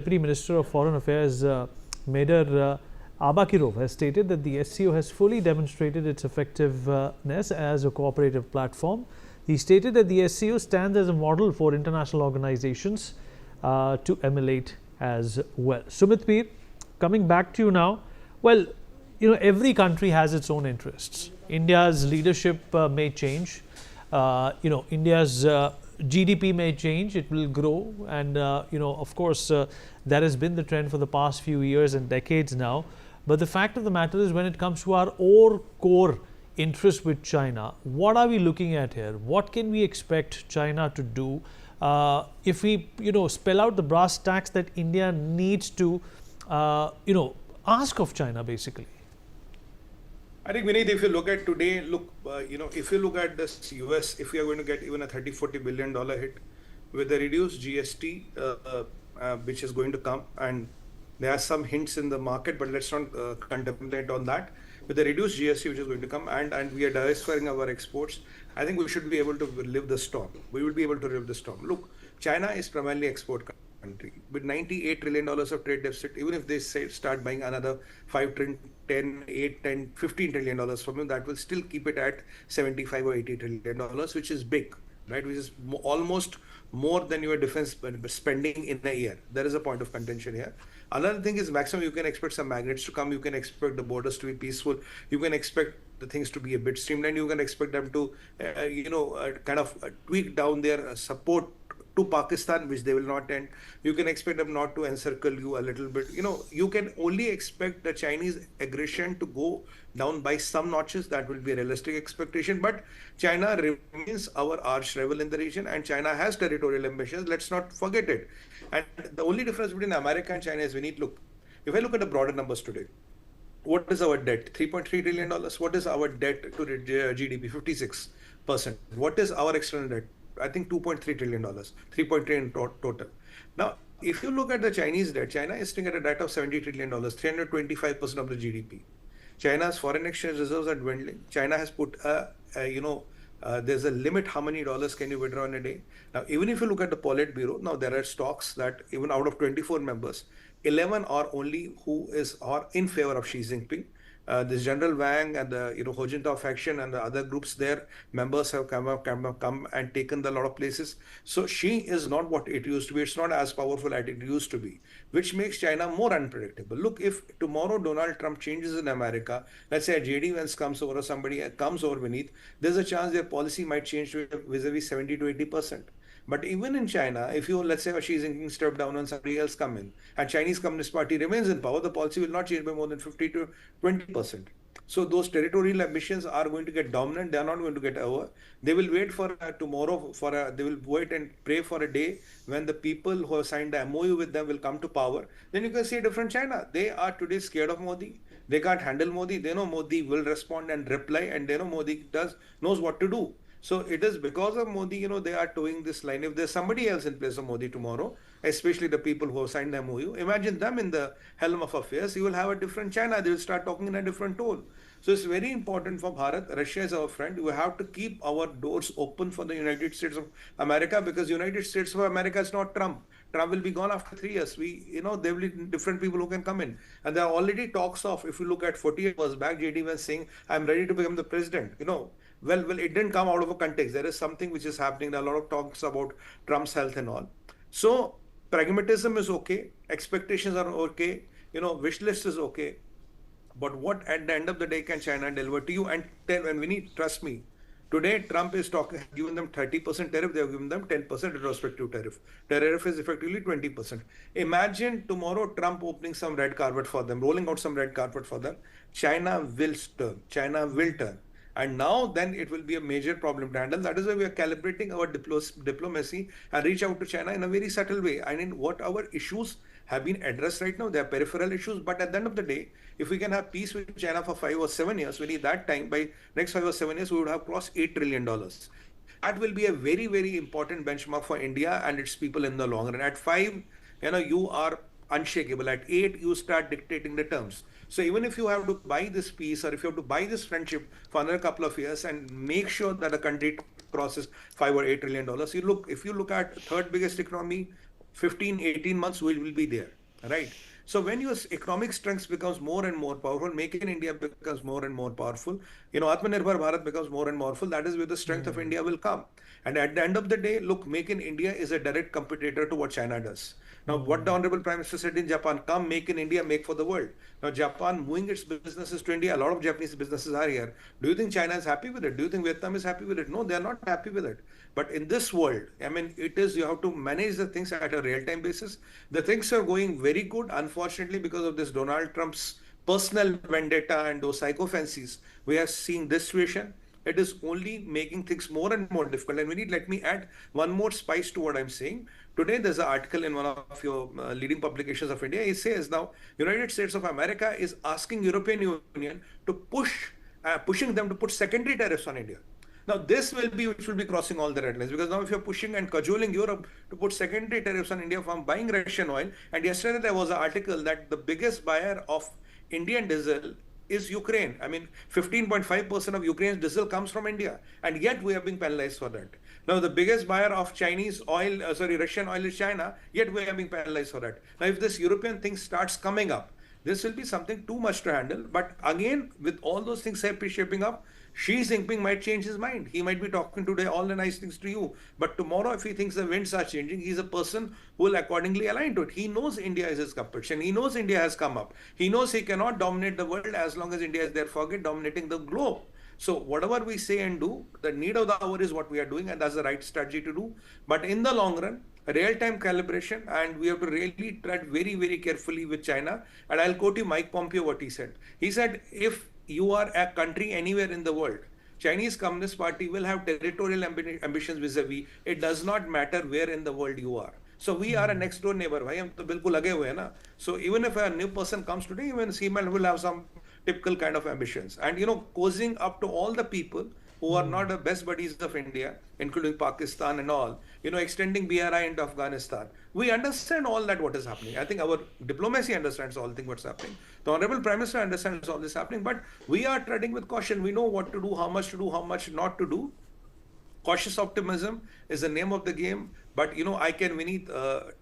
Deputy Minister of Foreign Affairs, Major Abakirov, has stated that the SCO has fully demonstrated its effectiveness as a cooperative platform. He stated that the SCO stands as a model for international organizations to emulate as well. Sumit Peer, coming back to you now. Well, every country has its own interests. India's leadership may change. India's GDP may change, it will grow, and of course that has been the trend for the past few years and decades now. But the fact of the matter is, when it comes to our core interest with China, what are we looking at here? What can we expect China to do if we spell out the brass tacks that India needs to ask of China, basically? I think, Vineet, if you look at today, if you look at this US, if we are going to get even a $30-40 billion hit with the reduced GST, which is going to come, and there are some hints in the market, but let's not contemplate on that. With the reduced GST, which is going to come, and we are diversifying our exports, I think we should be able to live the storm. We will be able to live the storm. Look, China is primarily export country with $98 trillion of trade deficit. Even if they start buying another 5 trillion, 10, 8, 10, $15 trillion from you, that will still keep it at $75 or $80 trillion, which is big, right? Which is almost more than your defense spending in a year. There is a point of contention here. Another thing is, maximum you can expect some magnets to come. You can expect the borders to be peaceful. You can expect the things to be a bit streamlined. You can expect them to, tweak down their support to Pakistan, which they will not end. You can expect them not to encircle you a little bit. You can only expect the Chinese aggression to go down by some notches. That will be a realistic expectation. But China remains our arch rival in the region, and China has territorial ambitions. Let's not forget it. And the only difference between America and China is, we need to look. If I look at the broader numbers today, what is our debt? $3.3 trillion. What is our debt to GDP? 56%. What is our external debt? I think $2.3 trillion, 3.3 in total. Now, if you look at the Chinese debt, China is sitting at a debt of $70 trillion, 325% of the GDP. China's foreign exchange reserves are dwindling. China has put there's a limit how many dollars can you withdraw in a day. Now, even if you look at the Politburo, now there are stocks that even out of 24 members, 11 are only who are in favor of Xi Jinping. This General Wang and the Hu Jintao faction and the other groups there, members have come and taken a lot of places. So Xi is not what it used to be. It's not as powerful as it used to be, which makes China more unpredictable. Look, if tomorrow Donald Trump changes in America, let's say a JD Vance comes over or somebody comes over beneath, there's a chance their policy might change to vis-a-vis 70 to 80%. But even in China, if you, let's say, Xi Jinping step down and somebody else come in, and Chinese Communist Party remains in power, the policy will not change by more than 50 to 20%. So those territorial ambitions are going to get dominant. They are not going to get over. They will wait for tomorrow, they will wait and pray for a day when the people who have signed the MOU with them will come to power. Then you can see a different China. They are today scared of Modi. They can't handle Modi. They know Modi will respond and reply, and they know Modi knows what to do. So it is because of Modi, they are towing this line. If there's somebody else in place of Modi tomorrow, especially the people who have signed the MOU, imagine them in the helm of affairs, you will have a different China. They will start talking in a different tone. So it's very important for Bharat. Russia is our friend. We have to keep our doors open for the United States of America, because United States of America is not Trump. Trump will be gone after 3 years. There will be different people who can come in. And there are already talks of, if you look at 48 hours back, JD was saying, I'm ready to become the president. Well, it didn't come out of a context. There is something which is happening. There are a lot of talks about Trump's health and all. So pragmatism is okay. Expectations are okay. Wish list is okay. But what at the end of the day can China deliver to you? And we need, trust me, today Trump is giving them 30% tariff. They have given them 10% retrospective tariff. Tariff is effectively 20%. Imagine tomorrow Trump opening some red carpet for them, rolling out some red carpet for them. China will turn. China will turn. And now then it will be a major problem to handle. That is why we are calibrating our diplomacy and reach out to China in a very subtle way. I mean, what our issues have been addressed right now, they are peripheral issues. But at the end of the day, if we can have peace with China for 5 or 7 years, we need that time. By next 5 or 7 years, we would have crossed $8 trillion. That will be a very, very important benchmark for India and its people in the long run. At 5, you are unshakable. At 8, you start dictating the terms. So even if you have to buy this peace, or if you have to buy this friendship for another couple of years and make sure that the country crosses $5 or $8 trillion, if you look at third biggest economy, 15, 18 months, we will be there, right? So when your economic strength becomes more and more powerful, Make in India becomes more and more powerful, Atmanirbhar Bharat becomes more and more powerful, that is where the strength of India will come. And at the end of the day, look, Make in India is a direct competitor to what China does. Now, what the Honorable Prime Minister said in Japan, come make in India, make for the world. Now, Japan moving its businesses to India, a lot of Japanese businesses are here. Do you think China is happy with it? Do you think Vietnam is happy with it? No, they are not happy with it. But in this world, I mean, you have to manage the things at a real-time basis. The things are going very good. Unfortunately, because of this Donald Trump's personal vendetta and those psychophancies, we are seeing this situation. It is only making things more and more difficult. And let me add one more spice to what I'm saying. Today, there's an article in one of your leading publications of India. It says now, United States of America is asking European Union to pushing them to put secondary tariffs on India. Now, which will be crossing all the red lines, because now if you're pushing and cajoling Europe to put secondary tariffs on India from buying Russian oil, and yesterday there was an article that the biggest buyer of Indian diesel is Ukraine. I mean, 15.5% of Ukraine's diesel comes from India, and yet we are being penalized for that. Now, the biggest buyer of Russian oil is China, yet we are being penalized for that. Now, if this European thing starts coming up, this will be something too much to handle. But again, with all those things shaping up, Xi Jinping might change his mind. He might be talking today all the nice things to you, but tomorrow, if he thinks the winds are changing, he's a person who will accordingly align to it. He knows India is his competition. He knows India has come up. He knows he cannot dominate the world as long as India is there, dominating the globe. So whatever we say and do, the need of the hour is what we are doing, and that's the right strategy to do. But in the long run, real-time calibration, and we have to really tread very, very carefully with China. And I'll quote you Mike Pompeo, what he said. He said, if you are a country anywhere in the world, Chinese Communist Party will have territorial ambitions vis-a-vis. It does not matter where in the world you are. So we are a next door neighbor. Bhai, hum to bilkul lage hue hai na. So even if a new person comes today, even he will have some typical kind of ambitions. And cozying up to all the people who are not the best buddies of India, including Pakistan and all, extending BRI into Afghanistan. We understand all that what is happening. I think our diplomacy understands all things what's happening. The Honorable Prime Minister understands all this happening, but we are treading with caution. We know what to do, how much not to do. Cautious optimism is the name of the game. But I can, Vineet,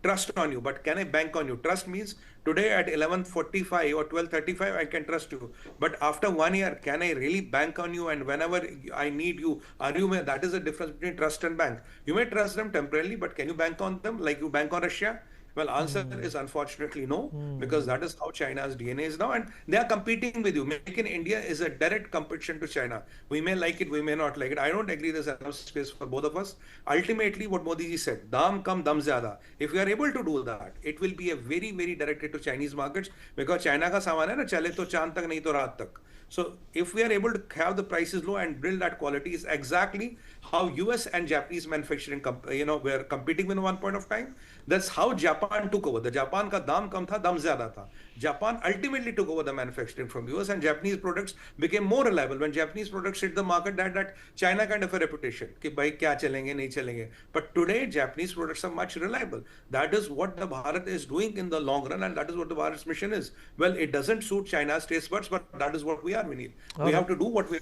trust on you. But can I bank on you? Trust means today at 11:45 or 12:35, I can trust you. But after 1 year, can I really bank on you? And whenever I need you, that is the difference between trust and bank. You may trust them temporarily, but can you bank on them like you bank on Russia? Well, answer is unfortunately no, because that is how China's DNA is now, and they are competing with you. Make in India is a direct competition to China. We may like it, we may not like it. I don't agree there's enough space for both of us. Ultimately, what Modi ji said, dam kam dam zyada. If we are able to do that, it will be a very, very directed to Chinese markets, because China ka saman hai na, chale to chand tak, nahi to raat tak. So if we are able to have the prices low and build that quality, is exactly how US and Japanese manufacturing were competing in one point of time. That's how Japan took over. The Japan ka dam kam tha, dam zyada tha. Japan ultimately took over the manufacturing from US, and Japanese products became more reliable. When Japanese products hit the market, that China kind of a reputation ki bhai kya chalenge, nahi chalenge. But today Japanese products are much reliable. That is what the Bharat is doing in the long run, and that is what the Bharat's mission is. Well, it doesn't suit China's taste buds, but that is what we are. We need. We have to do what we